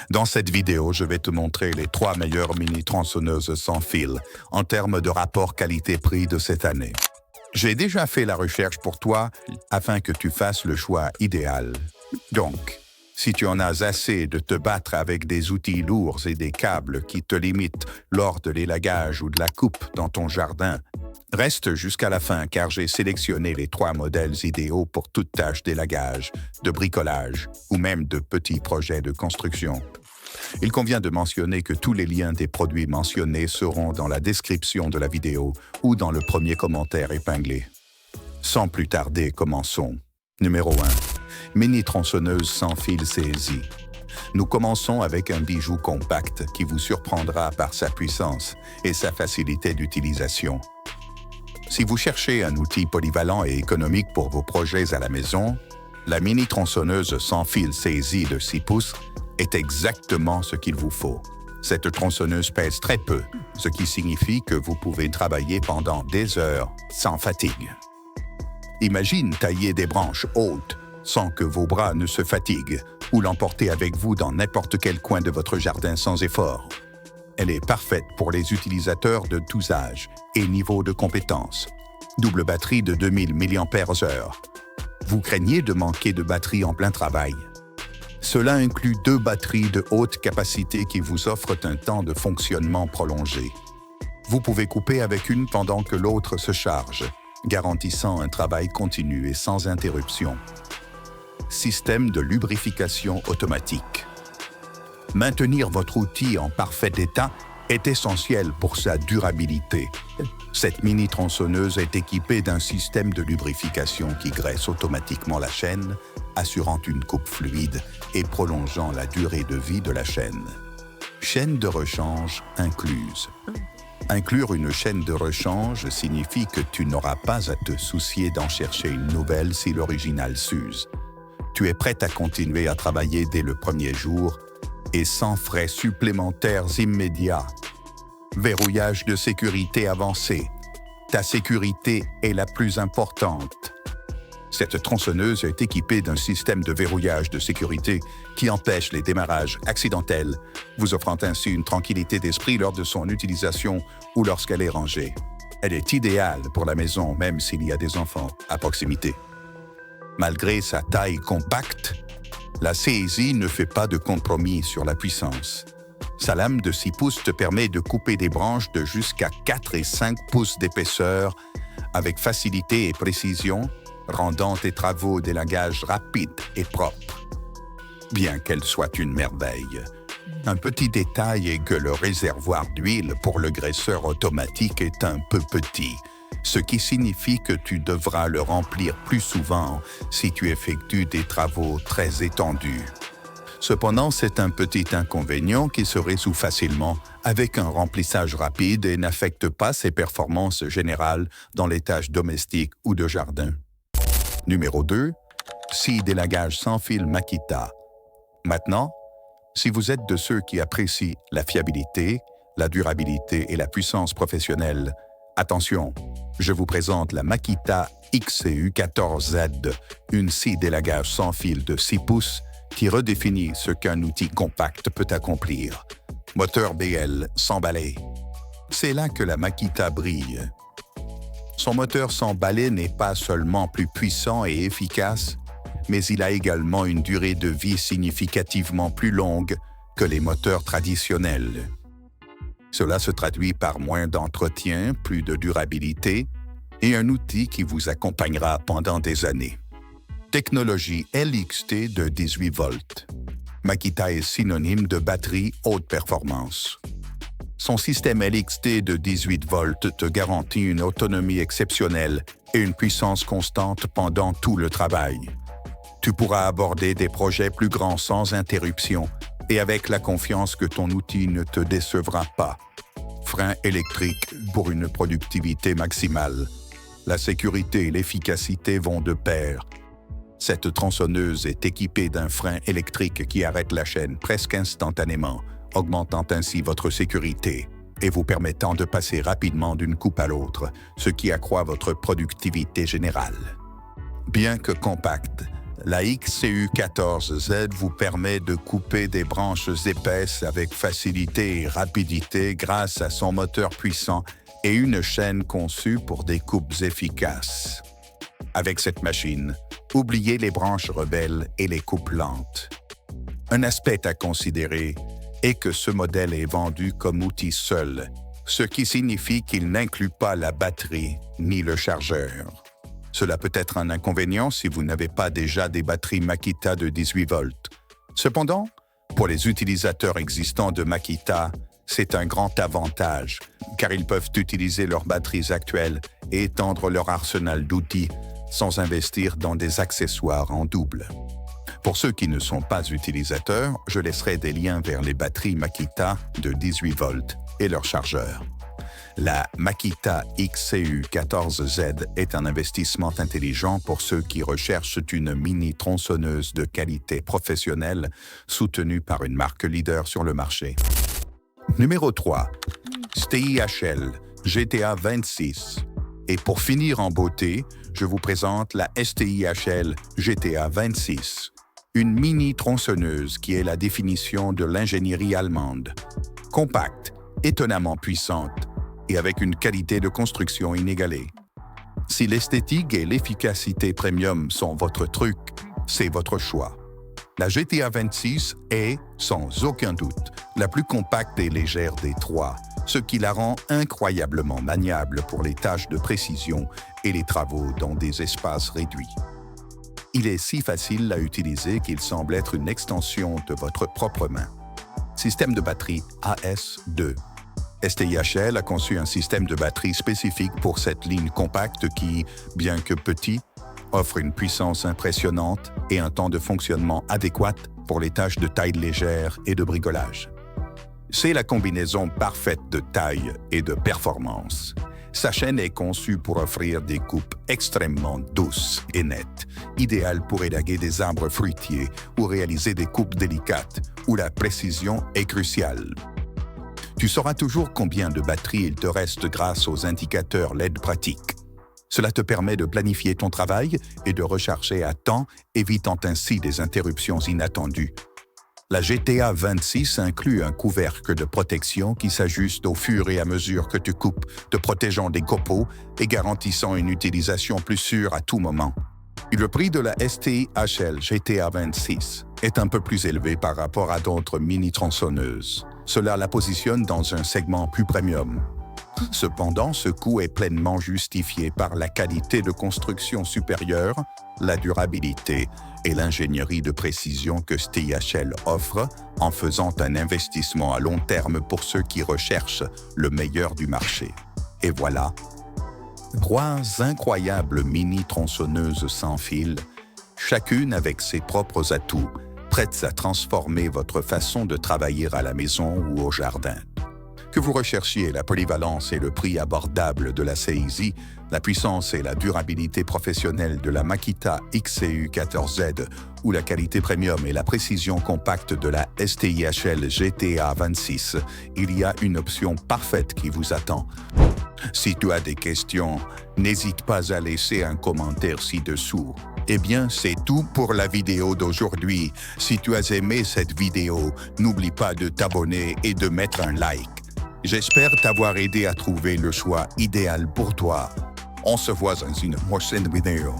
Dans cette vidéo, je vais te montrer les 3 meilleures mini-tronçonneuses sans fil en termes de rapport qualité-prix de cette année. J'ai déjà fait la recherche pour toi afin que tu fasses le choix idéal. Donc, si tu en as assez de te battre avec des outils lourds et des câbles qui te limitent lors de l'élagage ou de la coupe dans ton jardin, reste jusqu'à la fin car j'ai sélectionné les 3 modèles idéaux pour toute tâche d'élagage, de bricolage ou même de petits projets de construction. Il convient de mentionner que tous les liens des produits mentionnés seront dans la description de la vidéo ou dans le premier commentaire épinglé. Sans plus tarder, commençons. Numéro 1. Mini-tronçonneuse sans fil CSI. Nous commençons avec un bijou compact qui vous surprendra par sa puissance et sa facilité d'utilisation. Si vous cherchez un outil polyvalent et économique pour vos projets à la maison, la mini-tronçonneuse sans fil CSI de 6 pouces est exactement ce qu'il vous faut. Cette tronçonneuse pèse très peu, ce qui signifie que vous pouvez travailler pendant des heures sans fatigue. Imagine tailler des branches hautes sans que vos bras ne se fatiguent ou l'emporter avec vous dans n'importe quel coin de votre jardin sans effort. Elle est parfaite pour les utilisateurs de tous âges et niveaux de compétences. Double batterie de 2000 mAh. Vous craignez de manquer de batterie en plein travail? Cela inclut 2 batteries de haute capacité qui vous offrent un temps de fonctionnement prolongé. Vous pouvez couper avec une pendant que l'autre se charge, garantissant un travail continu et sans interruption. Système de lubrification automatique. Maintenir votre outil en parfait état est essentiel pour sa durabilité. Cette mini-tronçonneuse est équipée d'un système de lubrification qui graisse automatiquement la chaîne, assurant une coupe fluide et prolongeant la durée de vie de la chaîne. Chaîne de rechange incluse. Inclure une chaîne de rechange signifie que tu n'auras pas à te soucier d'en chercher une nouvelle si l'original s'use. Tu es prête à continuer à travailler dès le premier jour et sans frais supplémentaires immédiats. Verrouillage de sécurité avancé. Ta sécurité est la plus importante. Cette tronçonneuse est équipée d'un système de verrouillage de sécurité qui empêche les démarrages accidentels, vous offrant ainsi une tranquillité d'esprit lors de son utilisation ou lorsqu'elle est rangée. Elle est idéale pour la maison, même s'il y a des enfants à proximité. Malgré sa taille compacte, la CSI ne fait pas de compromis sur la puissance. Sa lame de 6 pouces te permet de couper des branches de jusqu'à 4 et 5 pouces d'épaisseur avec facilité et précision, rendant tes travaux d'élagage rapides et propres. Bien qu'elle soit une merveille, un petit détail est que le réservoir d'huile pour le graisseur automatique est un peu petit, ce qui signifie que tu devras le remplir plus souvent si tu effectues des travaux très étendus. Cependant, c'est un petit inconvénient qui se résout facilement avec un remplissage rapide et n'affecte pas ses performances générales dans les tâches domestiques ou de jardin. Numéro 2. Scie d'élagage sans fil Makita. Maintenant, si vous êtes de ceux qui apprécient la fiabilité, la durabilité et la puissance professionnelle, attention, je vous présente la Makita XCU14Z, une scie d'élagage sans fil de 6 pouces qui redéfinit ce qu'un outil compact peut accomplir. Moteur BL sans balai. C'est là que la Makita brille. Son moteur sans balai n'est pas seulement plus puissant et efficace, mais il a également une durée de vie significativement plus longue que les moteurs traditionnels. Cela se traduit par moins d'entretien, plus de durabilité et un outil qui vous accompagnera pendant des années. Technologie LXT de 18 volts. Makita est synonyme de batterie haute performance. Son système LXT de 18 volts te garantit une autonomie exceptionnelle et une puissance constante pendant tout le travail. Tu pourras aborder des projets plus grands sans interruption et avec la confiance que ton outil ne te décevra pas. Frein électrique pour une productivité maximale. La sécurité et l'efficacité vont de pair. Cette tronçonneuse est équipée d'un frein électrique qui arrête la chaîne presque instantanément, augmentant ainsi votre sécurité et vous permettant de passer rapidement d'une coupe à l'autre, ce qui accroît votre productivité générale. Bien que compacte, La XCU14Z vous permet de couper des branches épaisses avec facilité et rapidité grâce à son moteur puissant et une chaîne conçue pour des coupes efficaces. Avec cette machine, oubliez les branches rebelles et les coupes lentes. Un aspect à considérer est que ce modèle est vendu comme outil seul, ce qui signifie qu'il n'inclut pas la batterie ni le chargeur. Cela peut être un inconvénient si vous n'avez pas déjà des batteries Makita de 18 volts. Cependant, pour les utilisateurs existants de Makita, c'est un grand avantage, car ils peuvent utiliser leurs batteries actuelles et étendre leur arsenal d'outils sans investir dans des accessoires en double. Pour ceux qui ne sont pas utilisateurs, je laisserai des liens vers les batteries Makita de 18 volts et leurs chargeurs. La Makita XCU14Z est un investissement intelligent pour ceux qui recherchent une mini-tronçonneuse de qualité professionnelle soutenue par une marque leader sur le marché. Numéro 3. STIHL GTA 26. Et pour finir en beauté, je vous présente la STIHL GTA 26, une mini-tronçonneuse qui est la définition de l'ingénierie allemande. Compacte, étonnamment puissante, et avec une qualité de construction inégalée. Si l'esthétique et l'efficacité premium sont votre truc, c'est votre choix. La GTA 26 est, sans aucun doute, la plus compacte et légère des trois, ce qui la rend incroyablement maniable pour les tâches de précision et les travaux dans des espaces réduits. Il est si facile à utiliser qu'il semble être une extension de votre propre main. Système de batterie AS2. STIHL a conçu un système de batterie spécifique pour cette ligne compacte qui, bien que petit, offre une puissance impressionnante et un temps de fonctionnement adéquat pour les tâches de taille légère et de bricolage. C'est la combinaison parfaite de taille et de performance. Sa chaîne est conçue pour offrir des coupes extrêmement douces et nettes, idéales pour élaguer des arbres fruitiers ou réaliser des coupes délicates où la précision est cruciale. Tu sauras toujours combien de batterie il te reste grâce aux indicateurs LED pratiques. Cela te permet de planifier ton travail et de recharger à temps, évitant ainsi des interruptions inattendues. La GTA 26 inclut un couvercle de protection qui s'ajuste au fur et à mesure que tu coupes, te protégeant des copeaux et garantissant une utilisation plus sûre à tout moment. Le prix de la STIHL GTA 26 est un peu plus élevé par rapport à d'autres mini-tronçonneuses. Cela la positionne dans un segment plus premium. Cependant, ce coût est pleinement justifié par la qualité de construction supérieure, la durabilité et l'ingénierie de précision que STIHL offre en faisant un investissement à long terme pour ceux qui recherchent le meilleur du marché. Et voilà, 3 incroyables mini-tronçonneuses sans fil, chacune avec ses propres atouts, prêtes à transformer votre façon de travailler à la maison ou au jardin. Que vous recherchiez la polyvalence et le prix abordable de la CIZ, la puissance et la durabilité professionnelle de la Makita XCU14Z ou la qualité premium et la précision compacte de la STIHL GTA 26, il y a une option parfaite qui vous attend. Si tu as des questions, n'hésite pas à laisser un commentaire ci-dessous. Eh bien, c'est tout pour la vidéo d'aujourd'hui. Si tu as aimé cette vidéo, n'oublie pas de t'abonner et de mettre un like. J'espère t'avoir aidé à trouver le choix idéal pour toi. On se voit dans une prochaine vidéo.